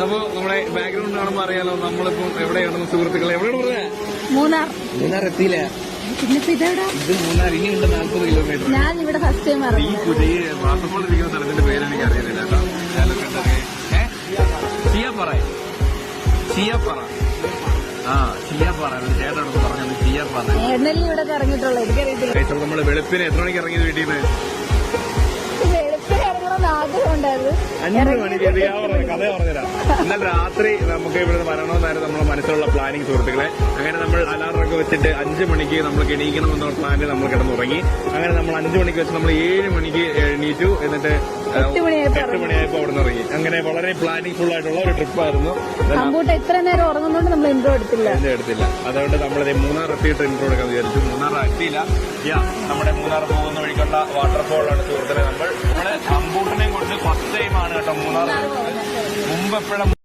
അപ്പൊ നമ്മുടെ ബാക്ക്ഗ്രൗണ്ട് കാണുമ്പോ അറിയാലോ നമ്മളിപ്പോ എവിടെയാണ് സുഹൃത്തുക്കളെ എവിടെയാണ് പറഞ്ഞത്? മൂന്നാർ എത്തിയില്ല. ഇത് മൂന്നാർ ഇനിയുണ്ട് 40 കിലോമീറ്റർ. ഞാൻ ഇവിടെ ഫസ്റ്റ് ടൈം ഈ പുതിയ വാട്ടർഫോൾ ഇരിക്കുന്ന സ്ഥലത്തിന്റെ പേര് എനിക്ക് അറിയുന്നില്ല കേട്ടോ. ചിയാപ്പാറ ചിയാപ്പാറ ചേട്ടനോട് പറഞ്ഞത് ചിയാപ്പാറ. ഇവിടെ ഇറങ്ങിയിട്ടുള്ളൂ, എനിക്കറിയത്തില്ല. നമ്മള് വെളുപ്പിന് എത്ര മണിക്ക് ഇറങ്ങിയത് വീട്ടിൽ നിന്ന്? വെളുപ്പിന് ഇറങ്ങണമെന്ന് ആഗ്രഹം ഉണ്ടായിരുന്നു. 5 മണിക്ക് കഥ പറഞ്ഞുതരാം. എന്നാൽ രാത്രി നമുക്ക് ഇവിടെ വരണമെന്നായിരുന്നു നമ്മുടെ മനസ്സിലുള്ള പ്ലാനിങ് സുഹൃത്തുക്കളെ. അങ്ങനെ നമ്മൾ അലാറൊക്കെ വെച്ചിട്ട് 5 മണിക്ക് നമ്മൾ എണീക്കണമെന്നുള്ള പ്ലാനിൽ നമ്മൾ കിടന്നുറങ്ങി. അങ്ങനെ നമ്മൾ 5 മണിക്ക് വെച്ച് നമ്മൾ 7 മണിക്ക് എണീറ്റു. എന്നിട്ട് 8 മണിയായപ്പോ അവിടെ നിന്ന് ഇറങ്ങി. അങ്ങനെ വളരെ പ്ലാനിങ് ഫുൾ ആയിട്ടുള്ള ഒരു ട്രിപ്പായിരുന്നു. എത്ര നേരം ഉറങ്ങുന്നോണ്ട് നമ്മൾ ഇൻട്രോ എടുത്തില്ല. അതുകൊണ്ട് നമ്മളിത് മൂന്നാർ എത്തിയിട്ട് ഇൻട്രോ എടുക്കാൻ വിചാരിച്ചു. മൂന്നാർ എത്തിയില്ല. നമ്മുടെ മൂന്നാർ പോകുന്ന വഴിക്കുള്ള വാട്ടർഫോളാണ് സുഹൃത്തുക്കളെ. നമ്മള് അമ്പൂട്ടിനെയും കൊണ്ട് ഫസ്റ്റ് ടൈമാണ് കേട്ടോ മൂന്നാർ. മുമ്പ് എപ്പോഴും